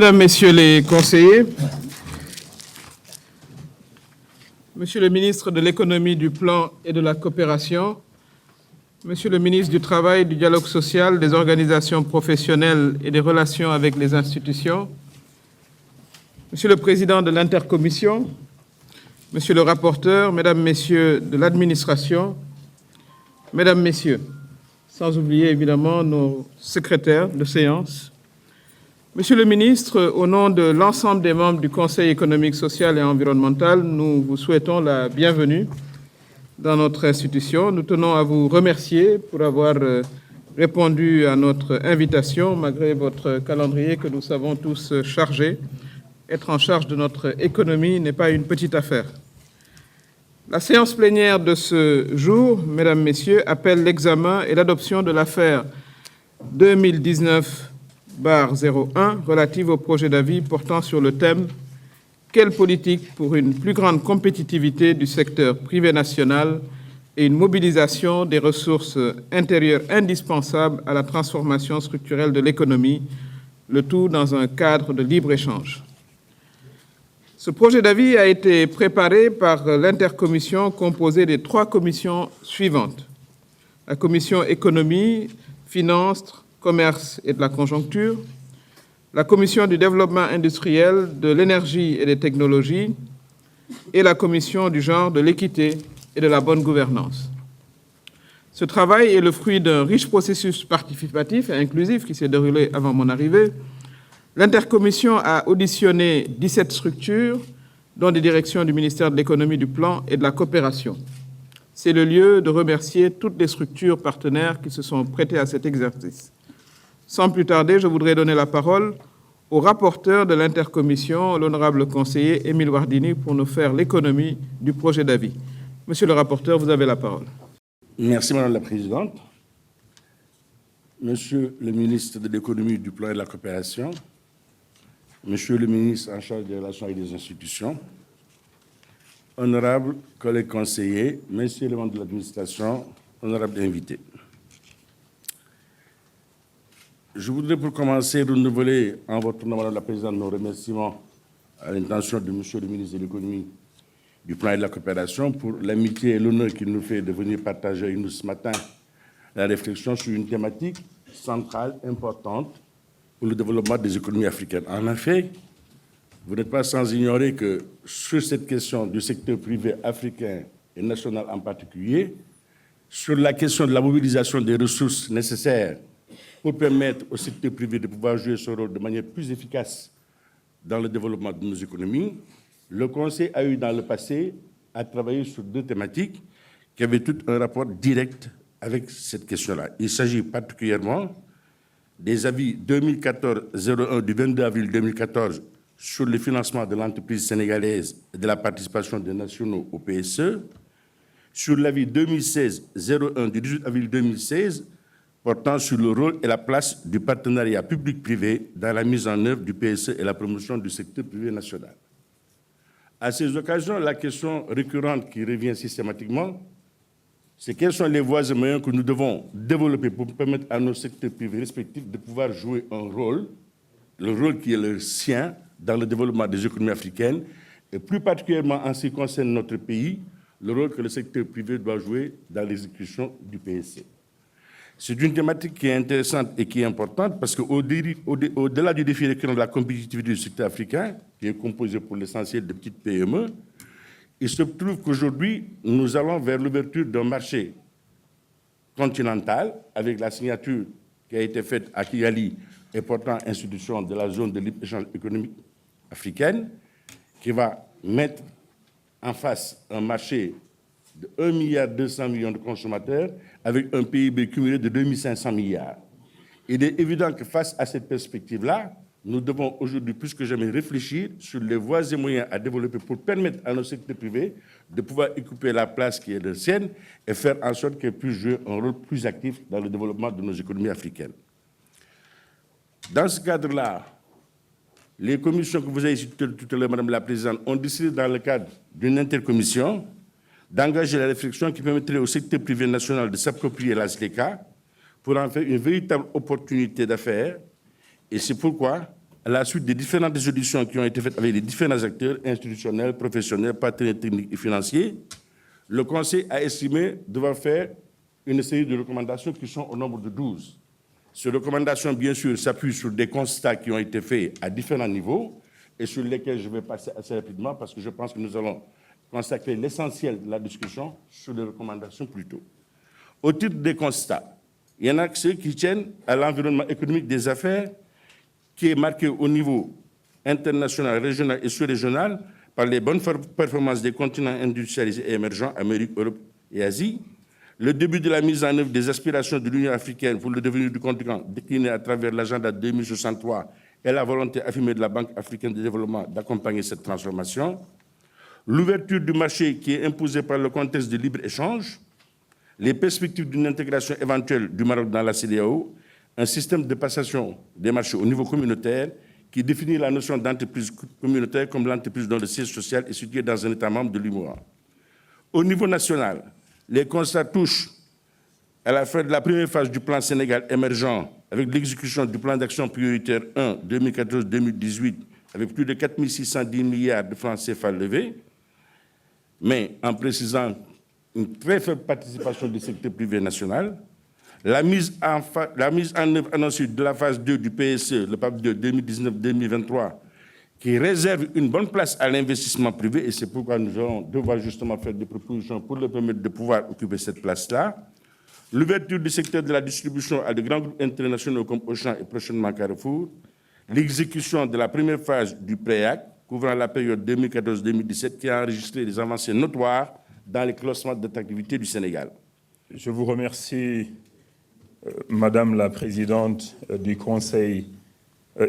Mesdames, Messieurs les conseillers, Monsieur le ministre de l'Économie, du Plan et de la Coopération, Monsieur le ministre du Travail, du Dialogue social, des organisations professionnelles et des relations avec les institutions, Monsieur le Président de l'Intercommission, Monsieur le rapporteur, Mesdames, Messieurs de l'administration, Mesdames, Messieurs, sans oublier évidemment nos secrétaires de séance, Monsieur le ministre, au nom de l'ensemble des membres du Conseil économique, social et environnemental, nous vous souhaitons la bienvenue dans notre institution. Nous tenons à vous remercier pour avoir répondu à notre invitation, malgré votre calendrier que nous savons tous chargé. Être en charge de notre économie n'est pas une petite affaire. La séance plénière de ce jour, Mesdames, Messieurs, appelle l'examen et l'adoption de l'affaire 2019-01 relative au projet d'avis portant sur le thème « Quelle politique pour une plus grande compétitivité du secteur privé national et une mobilisation des ressources intérieures indispensables à la transformation structurelle de l'économie, le tout dans un cadre de libre-échange ». Ce projet d'avis a été préparé par l'intercommission composée des 3 commissions suivantes. La commission économie, finances, commerce et de la conjoncture, la commission du développement industriel, de l'énergie et des technologies et la commission du genre, de l'équité et de la bonne gouvernance. Ce travail est le fruit d'un riche processus participatif et inclusif qui s'est déroulé avant mon arrivée. L'intercommission a auditionné 17 structures, dont des directions du ministère de l'Économie, du Plan et de la Coopération. C'est le lieu de remercier toutes les structures partenaires qui se sont prêtées à cet exercice. Sans plus tarder, je voudrais donner la parole au rapporteur de l'intercommission, l'honorable conseiller Émile Wardini, pour nous faire l'économie du projet d'avis. Monsieur le rapporteur, vous avez la parole. Merci, Madame la Présidente. Monsieur le ministre de l'Économie, du Plan et de la Coopération, Monsieur le ministre en charge des relations avec les institutions, honorables collègues conseillers, messieurs les membres de l'administration, honorables invités. Je voudrais pour commencer renouveler en votre nom, Madame la Présidente, nos remerciements à l'intention de Monsieur le ministre de l'Économie, du Plan et de la Coopération pour l'amitié et l'honneur qu'il nous fait de venir partager avec nous ce matin la réflexion sur une thématique centrale, importante pour le développement des économies africaines. En effet, vous n'êtes pas sans ignorer que sur cette question du secteur privé africain et national en particulier, sur la question de la mobilisation des ressources nécessaires pour permettre au secteur privé de pouvoir jouer son rôle de manière plus efficace dans le développement de nos économies, le Conseil a eu dans le passé à travailler sur 2 thématiques qui avaient tout un rapport direct avec cette question-là. Il s'agit particulièrement des avis 2014-01 du 22 avril 2014 sur le financement de l'entreprise sénégalaise et de la participation des nationaux au PSE, sur l'avis 2016-01 du 18 avril 2016 portant sur le rôle et la place du partenariat public-privé dans la mise en œuvre du PSE et la promotion du secteur privé national. À ces occasions, la question récurrente qui revient systématiquement, c'est quelles sont les voies et moyens que nous devons développer pour permettre à nos secteurs privés respectifs de pouvoir jouer un rôle, le rôle qui est le sien dans le développement des économies africaines, et plus particulièrement en ce qui concerne notre pays, le rôle que le secteur privé doit jouer dans l'exécution du PSE. C'est une thématique qui est intéressante et qui est importante parce qu'au-delà du défi récurrent de la compétitivité du secteur africain, qui est composé pour l'essentiel de petites PME, il se trouve qu'aujourd'hui, nous allons vers l'ouverture d'un marché continental avec la signature qui a été faite à Kigali, important institution de la zone de libre-échange économique africaine, qui va mettre en face un marché de 1,2 milliard de consommateurs avec un PIB cumulé de 2500 milliards. Il est évident que face à cette perspective-là, nous devons aujourd'hui plus que jamais réfléchir sur les voies et moyens à développer pour permettre à nos secteurs privés de pouvoir occuper la place qui est leur sienne et faire en sorte qu'ils puissent jouer un rôle plus actif dans le développement de nos économies africaines. Dans ce cadre-là, les commissions que vous avez citées tout à l'heure, Madame la Présidente, ont décidé dans le cadre d'une intercommission d'engager la réflexion qui permettrait au secteur privé national de s'approprier la SLECA pour en faire une véritable opportunité d'affaires. Et c'est pourquoi à la suite des différentes résolutions qui ont été faites avec les différents acteurs institutionnels, professionnels, partenaires techniques et financiers, le Conseil a estimé devoir faire une série de recommandations qui sont au nombre de 12. Ces recommandations, bien sûr, s'appuient sur des constats qui ont été faits à différents niveaux et sur lesquels je vais passer assez rapidement parce que je pense que nous allons consacrer l'essentiel de la discussion sur les recommandations plus tôt. Au titre des constats, il y en a ceux qui tiennent à l'environnement économique des affaires qui est marqué au niveau international, régional et sous-régional par les bonnes performances des continents industrialisés et émergents, Amérique, Europe et Asie, le début de la mise en œuvre des aspirations de l'Union africaine pour le devenir du continent décliné à travers l'agenda 2063 et la volonté affirmée de la Banque africaine de développement d'accompagner cette transformation, l'ouverture du marché qui est imposée par le contexte de libre-échange, les perspectives d'une intégration éventuelle du Maroc dans la CEDEAO, un système de passation des marchés au niveau communautaire qui définit la notion d'entreprise communautaire comme l'entreprise dont le siège social est situé dans un État membre de l'UEMOA. Au niveau national, les constats touchent à la fin de la première phase du plan Sénégal émergent avec l'exécution du plan d'action prioritaire 1 2014-2018 avec plus de 4 610 milliards de francs CFA levés, mais en précisant une très faible participation du secteur privé national, la mise en œuvre annoncée de la phase 2 du PSE, le PAP 2 2019-2023, qui réserve une bonne place à l'investissement privé, et c'est pourquoi nous allons devoir justement faire des propositions pour le permettre de pouvoir occuper cette place-là. L'ouverture du secteur de la distribution à de grands groupes internationaux comme Auchan et prochainement Carrefour, l'exécution de la première phase du PREAC, couvrant la période 2014-2017, qui a enregistré des avancées notoires dans les classements d'attractivité du Sénégal. Je vous remercie, Madame la Présidente du Conseil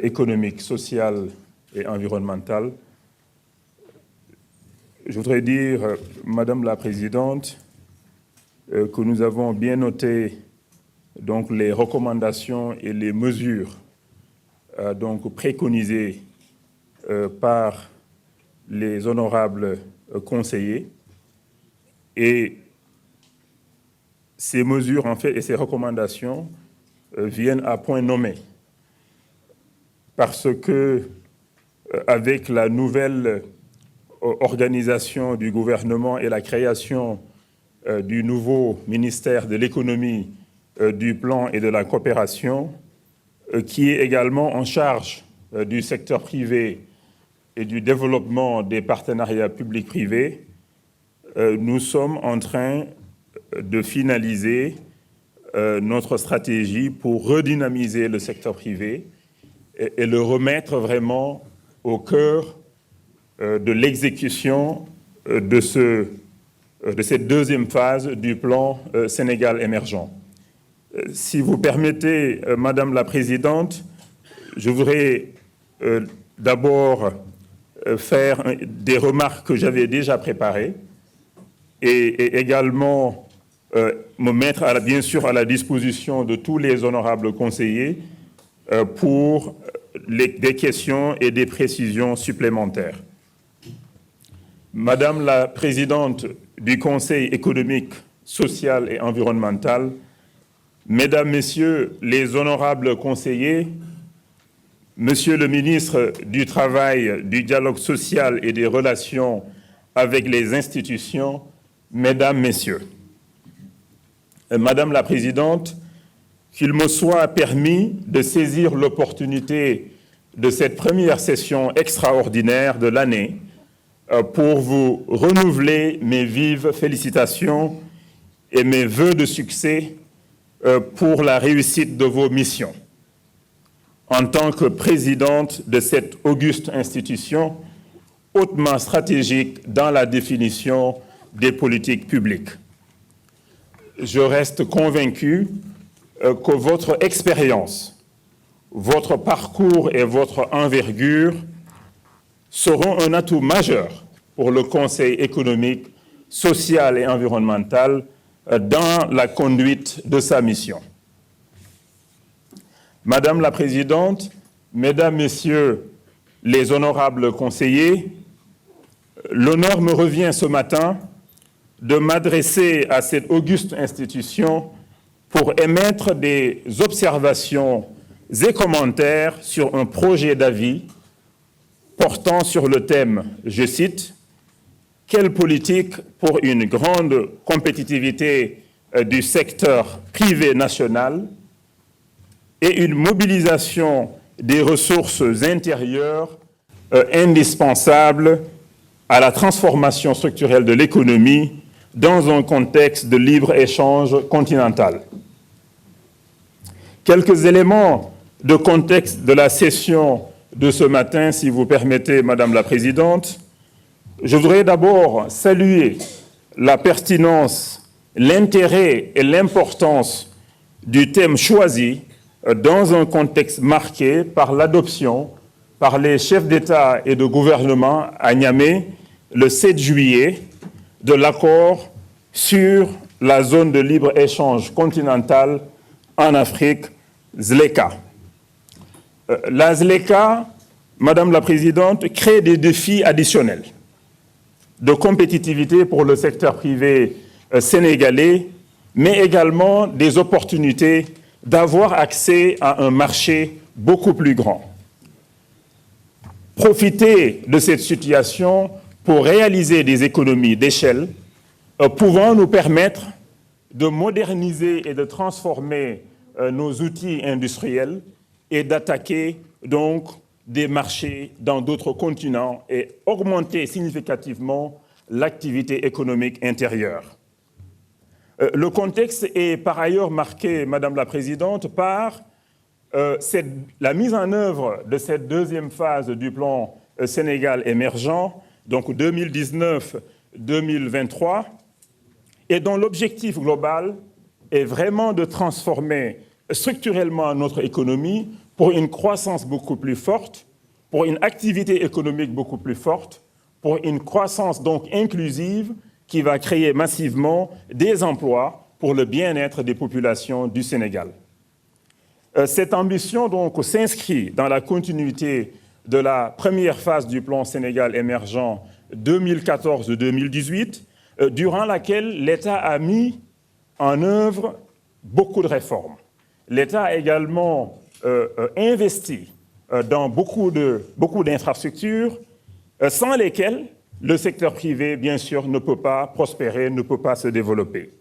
économique, social et environnemental. Je voudrais dire, Madame la Présidente, que nous avons bien noté donc, les recommandations et les mesures donc, préconisées par les honorables conseillers. Et ces mesures, en fait, et ces recommandations viennent à point nommé. Parce que, avec la nouvelle organisation du gouvernement et la création du nouveau ministère de l'économie, du plan et de la coopération, qui est également en charge du secteur privé et du développement des partenariats publics-privés, nous sommes en train de finaliser notre stratégie pour redynamiser le secteur privé et le remettre vraiment au cœur de l'exécution de cette deuxième phase du plan Sénégal émergent. Si vous permettez, Madame la Présidente, je voudrais d'abord faire des remarques que j'avais déjà préparées et également me mettre bien sûr à la disposition de tous les honorables conseillers pour des questions et des précisions supplémentaires. Madame la Présidente du Conseil économique, social et environnemental, Mesdames, Messieurs les honorables conseillers, Monsieur le ministre du Travail, du Dialogue social et des Relations avec les institutions, Mesdames, Messieurs, Madame la Présidente, qu'il me soit permis de saisir l'opportunité de cette première session extraordinaire de l'année pour vous renouveler mes vives félicitations et mes vœux de succès pour la réussite de vos missions. En tant que présidente de cette auguste institution, hautement stratégique dans la définition des politiques publiques. Je reste convaincu que votre expérience, votre parcours et votre envergure seront un atout majeur pour le Conseil économique, social et environnemental dans la conduite de sa mission. Madame la Présidente, Mesdames, Messieurs les honorables conseillers, l'honneur me revient ce matin de m'adresser à cette auguste institution pour émettre des observations et commentaires sur un projet d'avis portant sur le thème, je cite, « Quelle politique pour une grande compétitivité du secteur privé national et une mobilisation des ressources intérieures indispensables à la transformation structurelle de l'économie dans un contexte de libre-échange continental. » Quelques éléments de contexte de la session de ce matin, si vous permettez, Madame la Présidente. Je voudrais d'abord saluer la pertinence, l'intérêt et l'importance du thème choisi dans un contexte marqué par l'adoption par les chefs d'État et de gouvernement à Niamey le 7 juillet de l'accord sur la zone de libre-échange continentale en Afrique, ZLECA. La ZLECA, Madame la Présidente, crée des défis additionnels de compétitivité pour le secteur privé sénégalais, mais également des opportunités d'avoir accès à un marché beaucoup plus grand. Profiter de cette situation pour réaliser des économies d'échelle pouvant nous permettre de moderniser et de transformer nos outils industriels et d'attaquer donc des marchés dans d'autres continents et augmenter significativement l'activité économique intérieure. Le contexte est par ailleurs marqué, Madame la Présidente, par la mise en œuvre de cette deuxième phase du plan Sénégal émergent, donc 2019-2023, et dont l'objectif global est vraiment de transformer structurellement notre économie pour une croissance beaucoup plus forte, pour une activité économique beaucoup plus forte, pour une croissance donc inclusive qui va créer massivement des emplois pour le bien-être des populations du Sénégal. Cette ambition donc s'inscrit dans la continuité de la première phase du plan Sénégal émergent 2014-2018, durant laquelle l'État a mis en œuvre beaucoup de réformes. L'État a également investi dans beaucoup d'infrastructures sans lesquelles le secteur privé, bien sûr, ne peut pas prospérer, ne peut pas se développer.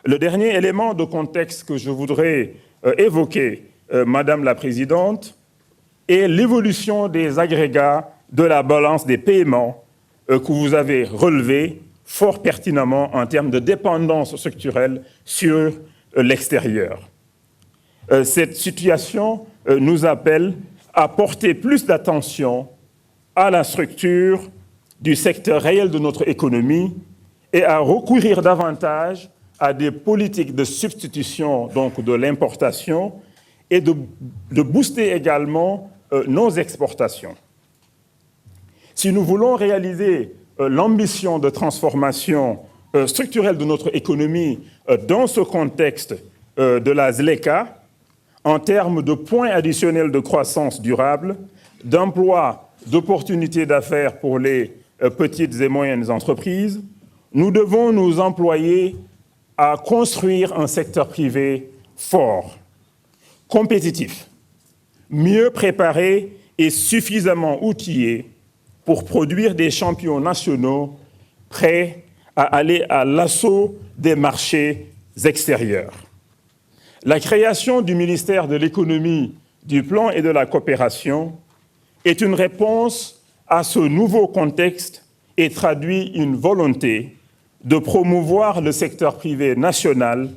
Le dernier élément de contexte que je voudrais évoquer, Madame la Présidente, est l'évolution des agrégats de la balance des paiements que vous avez relevé fort pertinemment en termes de dépendance structurelle sur l'extérieur. Cette situation nous appelle à porter plus d'attention à la structure du secteur réel de notre économie et à recourir davantage à des politiques de substitution donc de l'importation et de booster également nos exportations. Si nous voulons réaliser l'ambition de transformation structurelle de notre économie dans ce contexte de la ZLECA, en termes de points additionnels de croissance durable, d'emplois, d'opportunités d'affaires pour les petites et moyennes entreprises, nous devons nous employer à construire un secteur privé fort, compétitif, mieux préparé et suffisamment outillé pour produire des champions nationaux prêts à aller à l'assaut des marchés extérieurs. La création du ministère de l'économie, du plan et de la coopération est une réponse à ce nouveau contexte et traduit une volonté de promouvoir le secteur privé national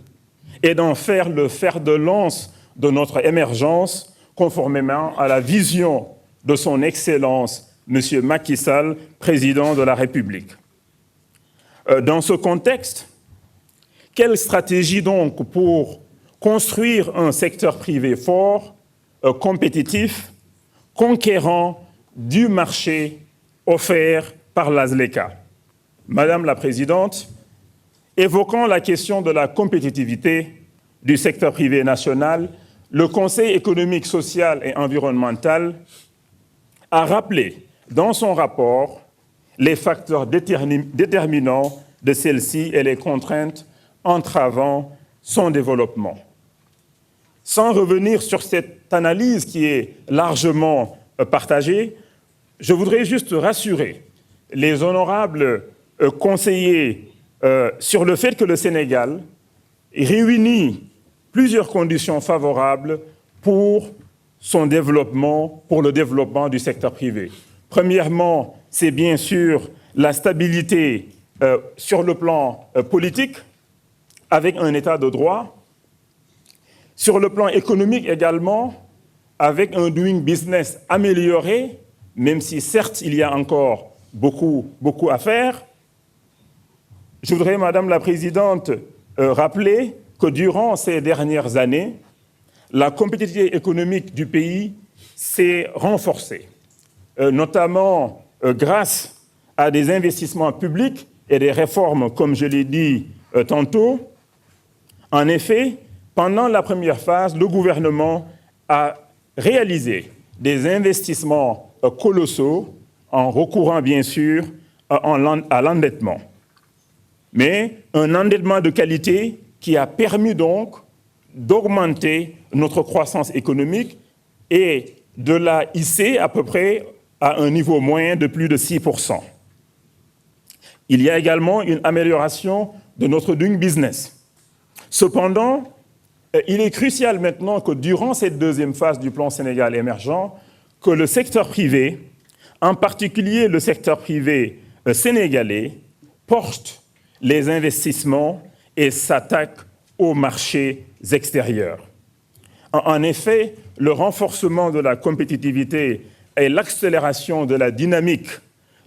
et d'en faire le fer de lance de notre émergence, conformément à la vision de son Excellence, M. Macky Sall, président de la République. Dans ce contexte, quelle stratégie donc pour construire un secteur privé fort, compétitif, conquérant du marché offert par la ZLECA? Madame la Présidente, évoquant la question de la compétitivité du secteur privé national, le Conseil économique, social et environnemental a rappelé dans son rapport les facteurs déterminants de celle-ci et les contraintes entravant son développement. sans revenir sur cette analyse qui est largement partagée, je voudrais juste rassurer les honorables conseillers sur le fait que le Sénégal réunit plusieurs conditions favorables pour son développement, pour le développement du secteur privé. Premièrement, c'est bien sûr la stabilité sur le plan politique, avec un état de droit. Sur le plan économique également, avec un doing business amélioré, même si certes il y a encore beaucoup à faire. Je voudrais, Madame la Présidente, rappeler que durant ces dernières années, la compétitivité économique du pays s'est renforcée, notamment grâce à des investissements publics et des réformes, comme je l'ai dit tantôt. En effet, pendant la première phase, le gouvernement a réalisé des investissements colossaux en recourant bien sûr à l'endettement. Mais un endettement de qualité qui a permis donc d'augmenter notre croissance économique et de la hisser à peu près à un niveau moyen de plus de 6%. Il y a également une amélioration de notre doing business. Cependant, il est crucial maintenant que durant cette deuxième phase du plan Sénégal émergent, que le secteur privé, en particulier le secteur privé sénégalais, porte les investissements et s'attaque aux marchés extérieurs. En effet, le renforcement de la compétitivité et l'accélération de la dynamique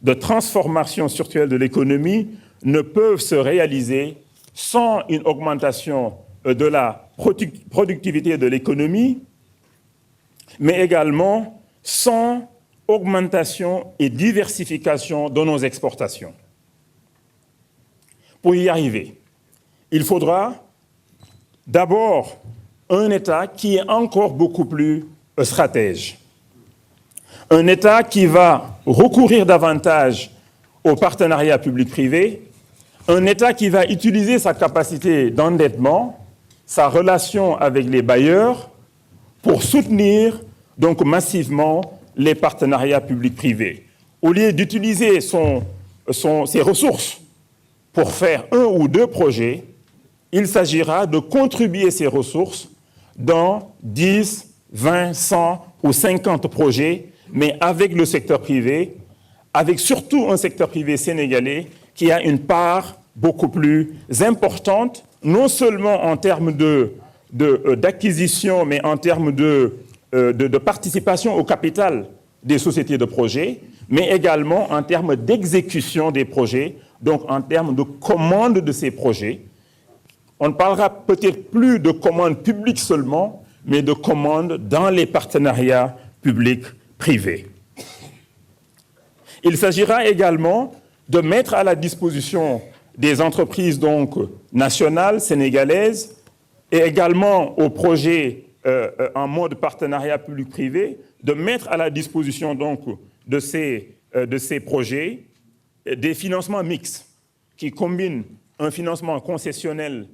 de transformation structurelle de l'économie ne peuvent se réaliser sans une augmentation de la productivité de l'économie, mais également sans augmentation et diversification de nos exportations. Pour y arriver, il faudra d'abord un État qui est encore beaucoup plus stratège. Un État qui va recourir davantage au partenariat public-privé, un État qui va utiliser sa capacité d'endettement, sa relation avec les bailleurs, pour soutenir donc massivement les partenariats public-privés. Au lieu d'utiliser ses ressources pour faire 1 ou 2 projets, il s'agira de contribuer ces ressources dans 10, 20, 100 ou 50 projets, mais avec le secteur privé, avec surtout un secteur privé sénégalais qui a une part beaucoup plus importante, non seulement en termes d'acquisition, mais en termes de participation au capital des sociétés de projets, mais également en termes d'exécution des projets, donc en termes de commande de ces projets. On ne parlera peut-être plus de commandes publiques seulement, mais de commandes dans les partenariats publics-privés. Il s'agira également de mettre à la disposition des entreprises donc nationales, sénégalaises, et également aux projets en mode partenariat public-privé, de mettre à la disposition donc de ces projets des financements mixtes qui combinent un financement concessionnel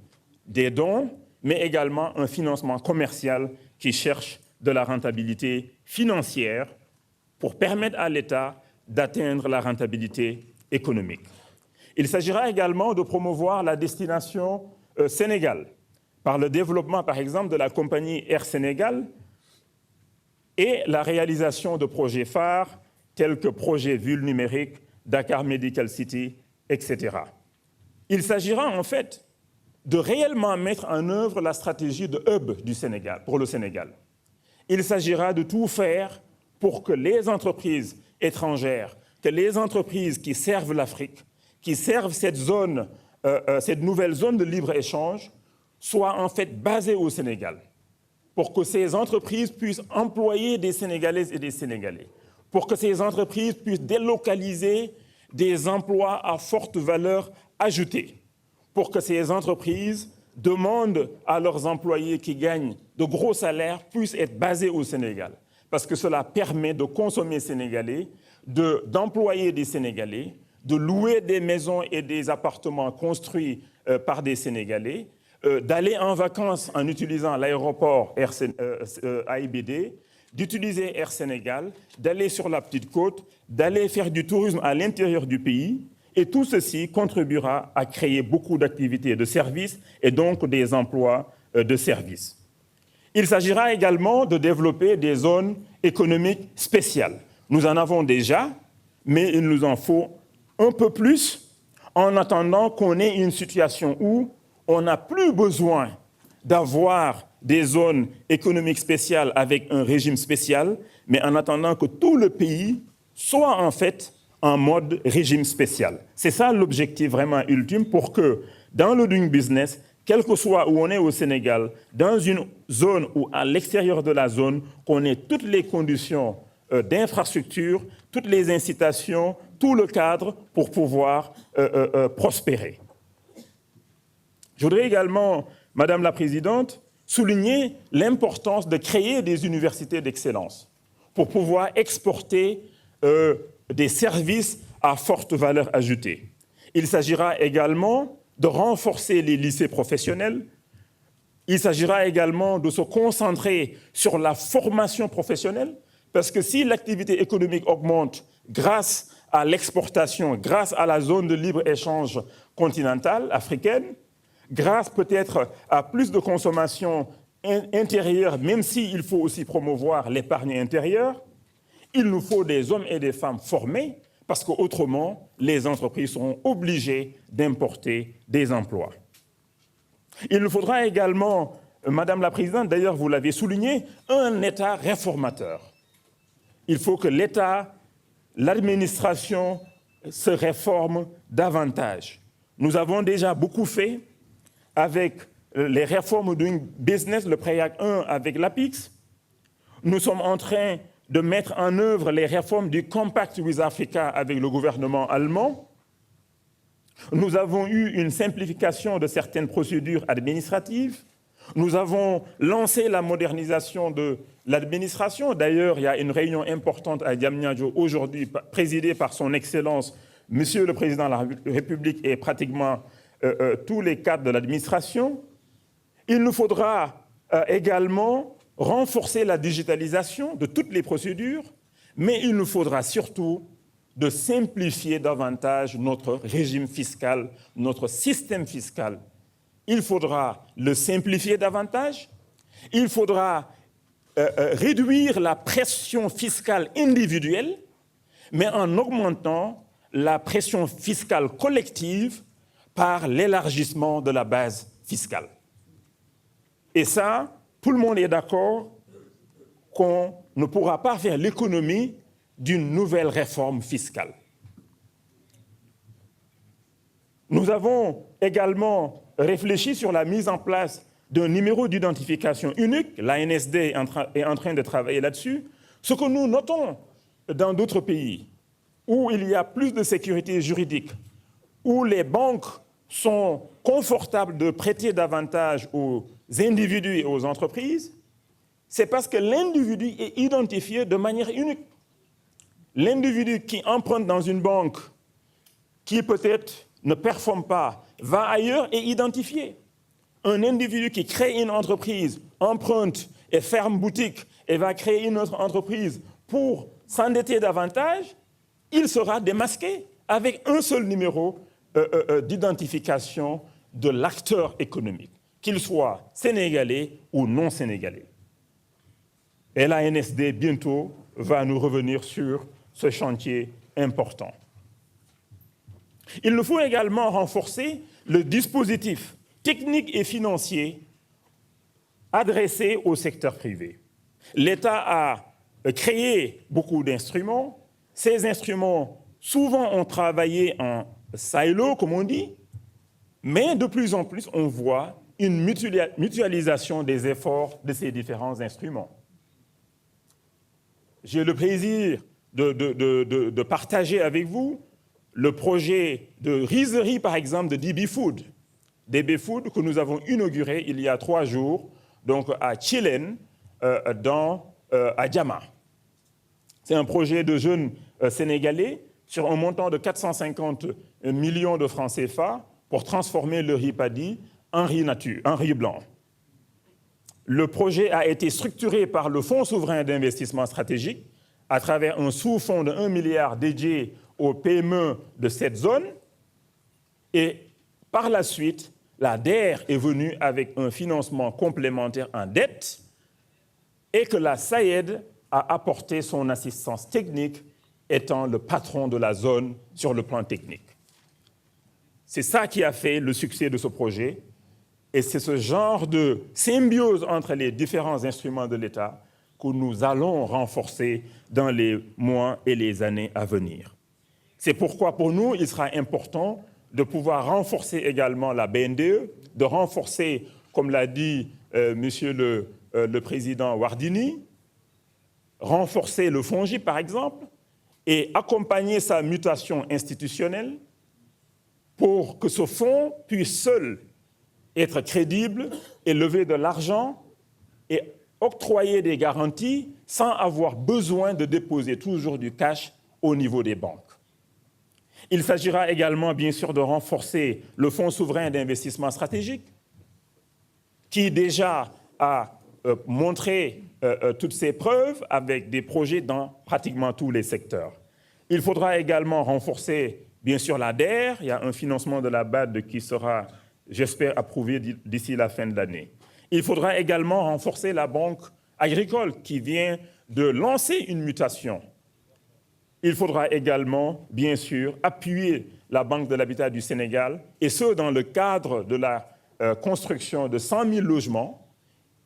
des dons, mais également un financement commercial qui cherche de la rentabilité financière pour permettre à l'État d'atteindre la rentabilité économique. Il s'agira également de promouvoir la destination Sénégal par le développement, par exemple, de la compagnie Air Sénégal et la réalisation de projets phares tels que projet Ville numérique, Dakar Medical City, etc. Il s'agira en fait de réellement mettre en œuvre la stratégie de hub du Sénégal, pour le Sénégal. Il s'agira de tout faire pour que les entreprises étrangères, que les entreprises qui servent l'Afrique, qui servent cette nouvelle zone de libre-échange, soient en fait basées au Sénégal, pour que ces entreprises puissent employer des Sénégalaises et des Sénégalais, pour que ces entreprises puissent délocaliser des emplois à forte valeur ajoutée, pour que ces entreprises demandent à leurs employés qui gagnent de gros salaires puissent être basés au Sénégal, parce que cela permet de consommer sénégalais, d'employer des Sénégalais, de louer des maisons et des appartements construits par des Sénégalais, d'aller en vacances en utilisant l'aéroport AIBD, d'utiliser Air Sénégal, d'aller sur la petite côte, d'aller faire du tourisme à l'intérieur du pays. Et tout ceci contribuera à créer beaucoup d'activités de services et donc des emplois de services. Il s'agira également de développer des zones économiques spéciales. Nous en avons déjà, mais il nous en faut un peu plus en attendant qu'on ait une situation où on n'a plus besoin d'avoir des zones économiques spéciales avec un régime spécial, mais en attendant que tout le pays soit en fait en mode régime spécial. C'est ça l'objectif vraiment ultime pour que dans le doing business, quel que soit où on est au Sénégal, dans une zone ou à l'extérieur de la zone, qu'on ait toutes les conditions d'infrastructure, toutes les incitations, tout le cadre pour pouvoir prospérer. Je voudrais également, Madame la Présidente, souligner l'importance de créer des universités d'excellence pour pouvoir exporter des services à forte valeur ajoutée. Il s'agira également de renforcer les lycées professionnels. Il s'agira également de se concentrer sur la formation professionnelle, parce que si l'activité économique augmente grâce à l'exportation, grâce à la zone de libre-échange continentale africaine, grâce peut-être à plus de consommation intérieure, même s'il faut aussi promouvoir l'épargne intérieure, il nous faut des hommes et des femmes formés, parce qu'autrement, les entreprises seront obligées d'importer des emplois. Il nous faudra également, Madame la Présidente, d'ailleurs vous l'avez souligné, un État réformateur. Il faut que l'État, l'administration se réforme davantage. Nous avons déjà beaucoup fait avec les réformes du business, le PREAC 1 avec l'APIX. Nous sommes en train de mettre en œuvre les réformes du Compact with Africa avec le gouvernement allemand. Nous avons eu une simplification de certaines procédures administratives. Nous avons lancé la modernisation de l'administration. D'ailleurs, il y a une réunion importante à Diamniadio aujourd'hui, présidée par son Excellence, Monsieur le Président de la République et pratiquement tous les cadres de l'administration. Il nous faudra également renforcer la digitalisation de toutes les procédures, mais il nous faudra surtout de simplifier davantage notre régime fiscal, notre système fiscal. Il faudra le simplifier davantage, il faudra réduire la pression fiscale individuelle, mais en augmentant la pression fiscale collective par l'élargissement de la base fiscale. Et ça, tout le monde est d'accord qu'on ne pourra pas faire l'économie d'une nouvelle réforme fiscale. Nous avons également réfléchi sur la mise en place d'un numéro d'identification unique. L'ANSD est en train de travailler là-dessus. Ce que nous notons dans d'autres pays, où il y a plus de sécurité juridique, où les banques sont confortables de prêter davantage aux individus et aux entreprises, c'est parce que l'individu est identifié de manière unique. L'individu qui emprunte dans une banque, qui peut-être ne performe pas, va ailleurs et identifié. Un individu qui crée une entreprise, emprunte et ferme boutique et va créer une autre entreprise pour s'endetter davantage, il sera démasqué avec un seul numéro d'identification de l'acteur économique, qu'il soit sénégalais ou non sénégalais. Et l'ANSD, bientôt, va nous revenir sur ce chantier important. Il nous faut également renforcer le dispositif technique et financier adressé au secteur privé. L'État a créé beaucoup d'instruments. Ces instruments, souvent, ont travaillé en silo, comme on dit, mais de plus en plus, on voit une mutualisation des efforts de ces différents instruments. J'ai le plaisir de partager avec vous le projet de rizerie, par exemple, de DB Food. DB Food que nous avons inauguré il y a 3 jours, donc à Tchilène, à Diama. C'est un projet de jeunes sénégalais sur un montant de 450 millions de francs CFA pour transformer le riz paddy Henri Blanc. Le projet a été structuré par le Fonds souverain d'investissement stratégique à travers un sous-fonds de 1 milliard dédié aux PME de cette zone. Et par la suite, la DER est venue avec un financement complémentaire en dette et que la SAED a apporté son assistance technique, étant le patron de la zone sur le plan technique. C'est ça qui a fait le succès de ce projet. Et c'est ce genre de symbiose entre les différents instruments de l'État que nous allons renforcer dans les mois et les années à venir. C'est pourquoi, pour nous, il sera important de pouvoir renforcer également la BNDE, de renforcer, comme l'a dit Monsieur le Président Wardini, renforcer le FONGIP, par exemple, et accompagner sa mutation institutionnelle pour que ce fonds puisse seul être crédible et lever de l'argent et octroyer des garanties sans avoir besoin de déposer toujours du cash au niveau des banques. Il s'agira également, bien sûr, de renforcer le Fonds souverain d'investissement stratégique, qui déjà a montré toutes ses preuves avec des projets dans pratiquement tous les secteurs. Il faudra également renforcer, bien sûr, la DER. Il y a un financement de la BAD qui sera, j'espère, approuvé d'ici la fin de l'année. Il faudra également renforcer la Banque agricole qui vient de lancer une mutation. Il faudra également, bien sûr, appuyer la Banque de l'Habitat du Sénégal, et ce, dans le cadre de la construction de 100 000 logements.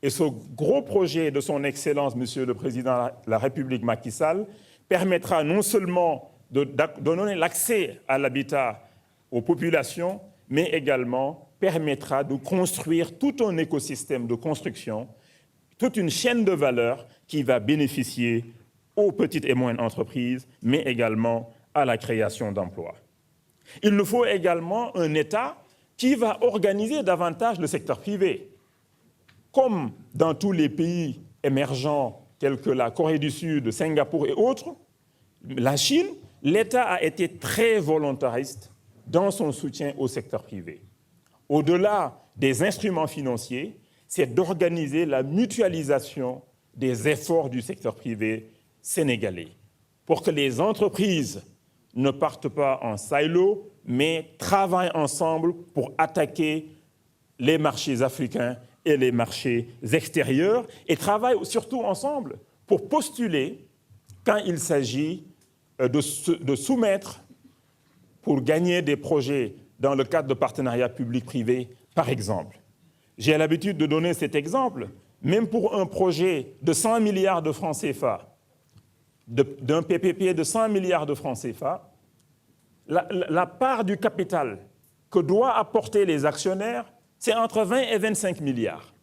Et ce gros projet de son Excellence, Monsieur le Président de la République Macky Sall, permettra non seulement de donner l'accès à l'habitat aux populations, mais également permettra de construire tout un écosystème de construction, toute une chaîne de valeur qui va bénéficier aux petites et moyennes entreprises, mais également à la création d'emplois. Il nous faut également un État qui va organiser davantage le secteur privé. Comme dans tous les pays émergents tels que la Corée du Sud, Singapour et autres, la Chine, l'État a été très volontariste dans son soutien au secteur privé. Au-delà des instruments financiers, c'est d'organiser la mutualisation des efforts du secteur privé sénégalais pour que les entreprises ne partent pas en silo, mais travaillent ensemble pour attaquer les marchés africains et les marchés extérieurs et travaillent surtout ensemble pour postuler quand il s'agit de soumettre pour gagner des projets dans le cadre de partenariats public-privé, par exemple. J'ai l'habitude de donner cet exemple, même pour un projet de 100 milliards de francs CFA, d'un PPP de 100 milliards de francs CFA, la part du capital que doivent apporter les actionnaire, c'est entre 20 et 25 milliards.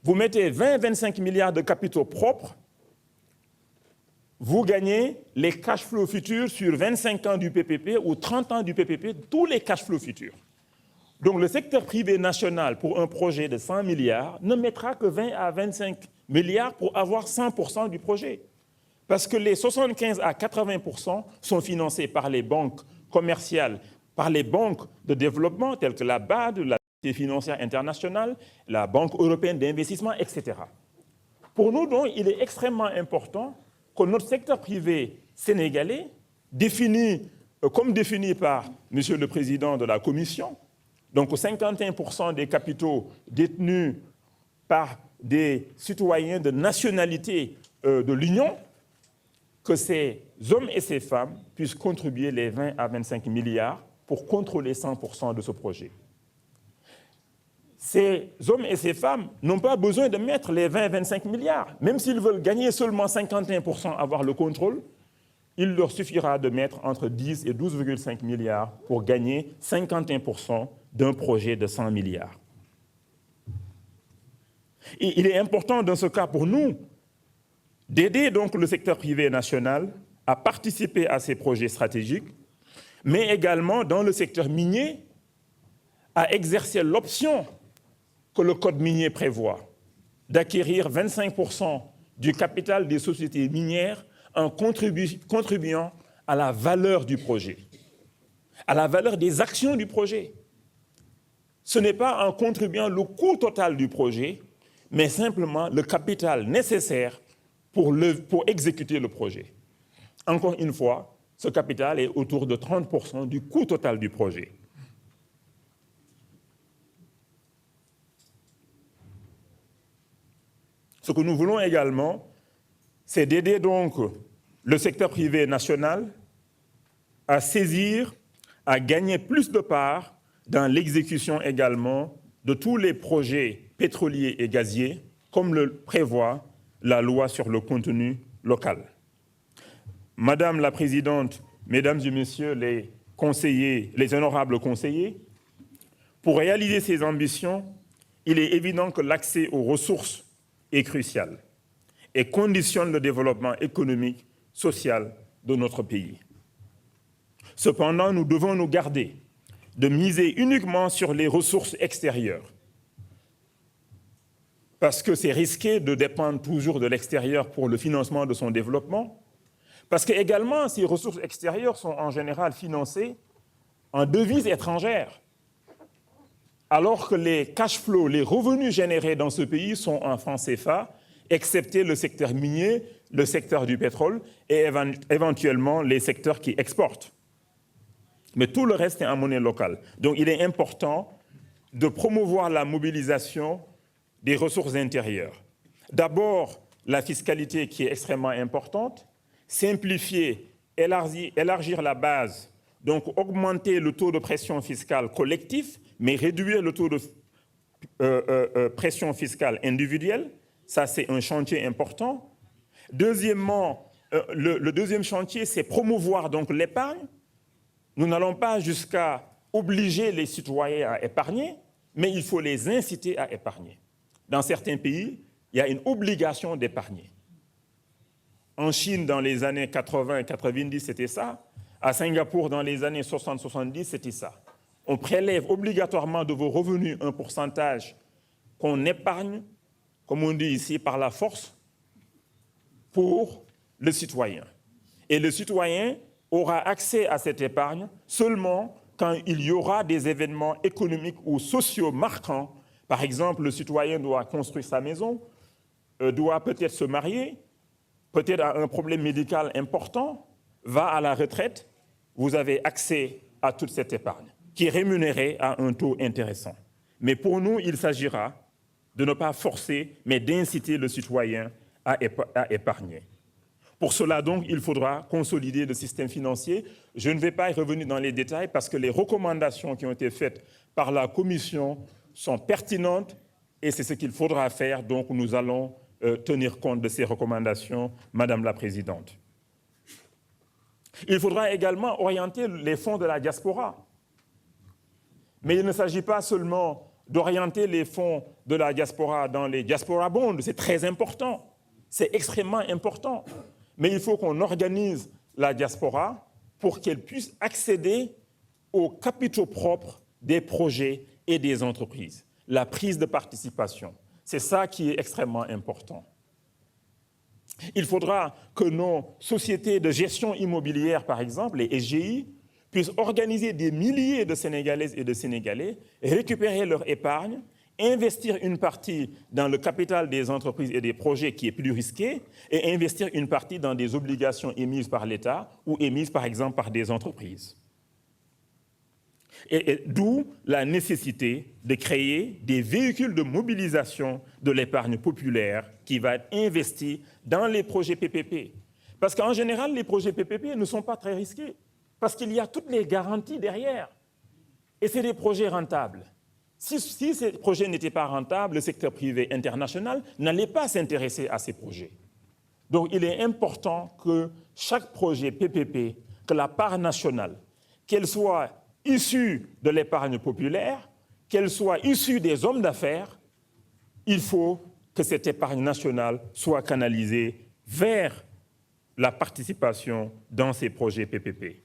Vous mettez 20 et 25 milliards de capitaux propres, vous gagnez les cash flows futurs sur 25 ans du PPP ou 30 ans du PPP, tous les cash flows futurs. Donc le secteur privé national, pour un projet de 100 milliards, ne mettra que 20 à 25 milliards pour avoir 100% du projet. Parce que les 75 à 80% sont financés par les banques commerciales, par les banques de développement telles que la BAD, la Société financière internationale, la Banque européenne d'investissement, etc. Pour nous, donc, il est extrêmement important que notre secteur privé sénégalais, comme défini par Monsieur le Président de la Commission, donc 51% des capitaux détenus par des citoyens de nationalité de l'Union, que ces hommes et ces femmes puissent contribuer les 20 à 25 milliards pour contrôler 100% de ce projet. Ces hommes et ces femmes n'ont pas besoin de mettre les 20 à 25 milliards. Même s'ils veulent gagner seulement 51%, avoir le contrôle, il leur suffira de mettre entre 10 et 12,5 milliards pour gagner 51% d'un projet de 100 milliards. Et il est important dans ce cas pour nous d'aider donc le secteur privé national à participer à ces projets stratégiques, mais également dans le secteur minier à exercer l'option que le code minier prévoit, d'acquérir 25% du capital des sociétés minières en contribuant à la valeur du projet, à la valeur des actions du projet. ce n'est pas en contribuant le coût total du projet, mais simplement le capital nécessaire pour exécuter le projet. Encore une fois, ce capital est autour de 30% du coût total du projet. Ce que nous voulons également, c'est d'aider donc le secteur privé national à saisir, à gagner plus de parts dans l'exécution également de tous les projets pétroliers et gaziers, comme le prévoit la loi sur le contenu local. Madame la Présidente, Mesdames et Messieurs les conseillers, les honorables conseillers, pour réaliser ces ambitions, il est évident que l'accès aux ressources est crucial et conditionne le développement économique, social de notre pays. Cependant, nous devons nous garder de miser uniquement sur les ressources extérieures, parce que c'est risqué de dépendre toujours de l'extérieur pour le financement de son développement, parce que également ces ressources extérieures sont en général financées en devises étrangères, alors que les cash flows, les revenus générés dans ce pays sont en francs CFA, excepté le secteur minier, le secteur du pétrole et éventuellement les secteurs qui exportent. Mais tout le reste est en monnaie locale. Donc il est important de promouvoir la mobilisation des ressources intérieures. D'abord, la fiscalité qui est extrêmement importante, simplifier, élargir la base, donc augmenter le taux de pression fiscale collectif, mais réduire le taux de pression fiscale individuelle. Ça, c'est un chantier important. Deuxièmement, le deuxième chantier, c'est promouvoir donc l'épargne. Nous n'allons pas jusqu'à obliger les citoyens à épargner, mais il faut les inciter à épargner. Dans certains pays, il y a une obligation d'épargner. En Chine, dans les années 80 et 90, c'était ça. À Singapour, dans les années 60-70, c'était ça. On prélève obligatoirement de vos revenus un pourcentage qu'on épargne, comme on dit ici, par la force, pour le citoyen. Et le citoyen aura accès à cette épargne seulement quand il y aura des événements économiques ou sociaux marquants. Par exemple, le citoyen doit construire sa maison, doit peut-être se marier, peut-être a un problème médical important, va à la retraite, vous avez accès à toute cette épargne, qui est rémunérée à un taux intéressant. Mais pour nous, il s'agira de ne pas forcer, mais d'inciter le citoyen à épargner. Pour cela, donc, il faudra consolider le système financier. Je ne vais pas y revenir dans les détails parce que les recommandations qui ont été faites par la Commission sont pertinentes et c'est ce qu'il faudra faire. Donc, nous allons tenir compte de ces recommandations, Madame la Présidente. Il faudra également orienter les fonds de la diaspora. Mais il ne s'agit pas seulement d'orienter les fonds de la diaspora dans les diaspora bonds. C'est très important. C'est extrêmement important. Mais il faut qu'on organise la diaspora pour qu'elle puisse accéder aux capitaux propres des projets et des entreprises. La prise de participation, c'est ça qui est extrêmement important. Il faudra que nos sociétés de gestion immobilière, par exemple, les SGI, puissent organiser des milliers de Sénégalaises et de Sénégalais, récupérer leur épargne, investir une partie dans le capital des entreprises et des projets qui est plus risqué et investir une partie dans des obligations émises par l'État ou émises, par exemple, par des entreprises. Et d'où la nécessité de créer des véhicules de mobilisation de l'épargne populaire qui va être investie dans les projets PPP. Parce qu'en général, les projets PPP ne sont pas très risqués, parce qu'il y a toutes les garanties derrière. Et c'est des projets rentables. Si ces projets n'étaient pas rentables, le secteur privé international n'allait pas s'intéresser à ces projets. Donc il est important que chaque projet PPP, que la part nationale, qu'elle soit issue de l'épargne populaire, qu'elle soit issue des hommes d'affaires, il faut que cette épargne nationale soit canalisée vers la participation dans ces projets PPP.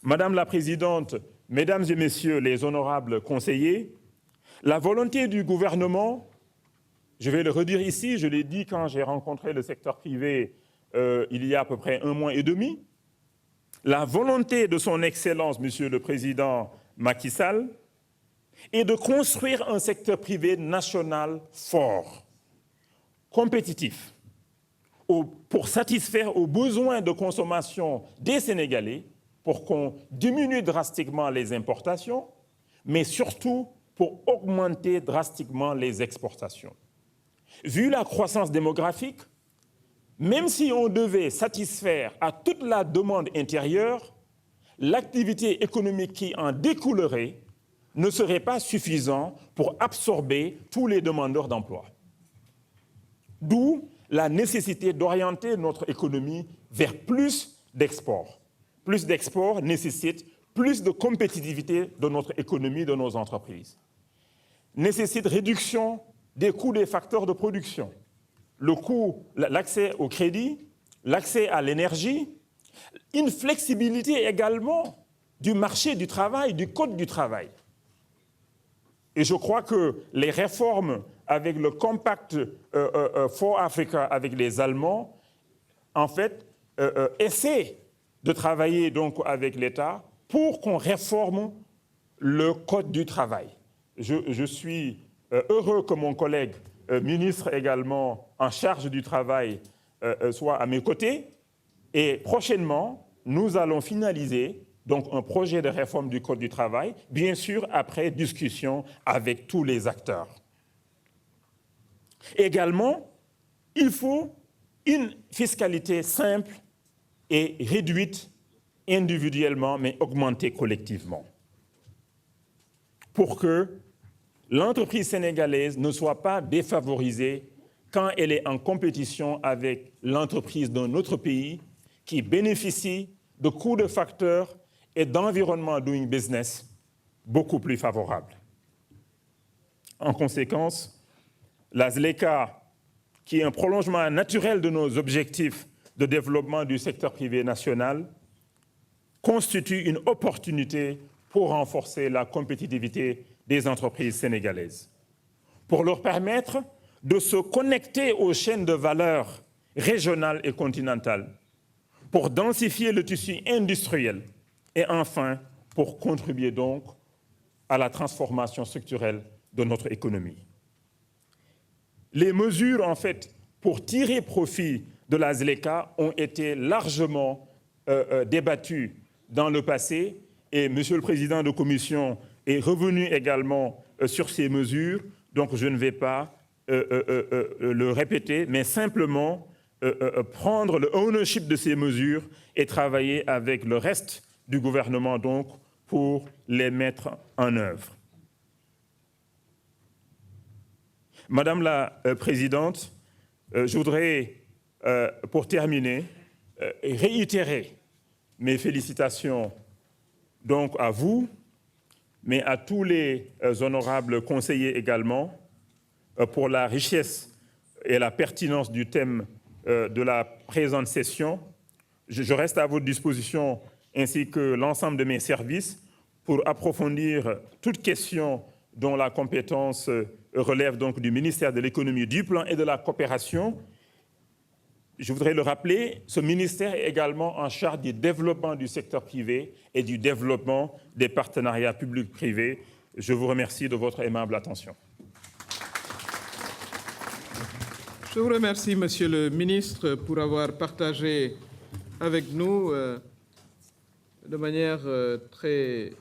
Madame la Présidente, Mesdames et Messieurs les honorables conseillers, la volonté du gouvernement, je vais le redire ici, je l'ai dit quand j'ai rencontré le secteur privé il y a à peu près 1 mois et demi, la volonté de son Excellence, Monsieur le Président Macky Sall, et de construire un secteur privé national fort, compétitif, pour satisfaire aux besoins de consommation des Sénégalais, pour qu'on diminue drastiquement les importations, mais surtout pour augmenter drastiquement les exportations. Vu la croissance démographique, même si on devait satisfaire à toute la demande intérieure, l'activité économique qui en découlerait ne serait pas suffisant pour absorber tous les demandeurs d'emploi. D'où la nécessité d'orienter notre économie vers plus d'exports. Plus d'exports nécessite plus de compétitivité de notre économie, de nos entreprises. Nécessite réduction des coûts des facteurs de production. Le coût, l'accès au crédit, l'accès à l'énergie, une flexibilité également du marché du travail, du code du travail. Et je crois que les réformes avec le Compact for Africa avec les Allemands, en fait, essaient de travailler donc avec l'État pour qu'on réforme le code du travail. Je suis heureux que mon collègue ministre également en charge du travail soit à mes côtés. Et prochainement, nous allons finaliser donc un projet de réforme du Code du travail, bien sûr après discussion avec tous les acteurs. Également, il faut une fiscalité simple et réduite individuellement, mais augmentée collectivement, pour que l'entreprise sénégalaise ne soit pas défavorisée quand elle est en compétition avec l'entreprise d'un autre pays qui bénéficie de coûts de facteurs et d'environnement doing business beaucoup plus favorables. En conséquence, la ZLECA, qui est un prolongement naturel de nos objectifs de développement du secteur privé national, constitue une opportunité pour renforcer la compétitivité des entreprises sénégalaises, pour leur permettre de se connecter aux chaînes de valeur régionales et continentales, pour densifier le tissu industriel et enfin pour contribuer donc à la transformation structurelle de notre économie. Les mesures, en fait, pour tirer profit de la ZLECA ont été largement débattues dans le passé et Monsieur le Président de Commission est revenu également sur ces mesures, donc je ne vais pas le répéter, mais simplement prendre le ownership de ces mesures et travailler avec le reste du gouvernement donc pour les mettre en œuvre. Madame la Présidente, je voudrais, pour terminer, réitérer mes félicitations donc à vous, mais à tous les honorables conseillers également, pour la richesse et la pertinence du thème de la présente session. Je reste à votre disposition ainsi que l'ensemble de mes services pour approfondir toute question dont la compétence relève donc du ministère de l'économie, du plan et de la coopération. Je voudrais le rappeler, ce ministère est également en charge du développement du secteur privé et du développement des partenariats publics-privés. Je vous remercie de votre aimable attention. Je vous remercie, Monsieur le ministre, pour avoir partagé avec nous de manière très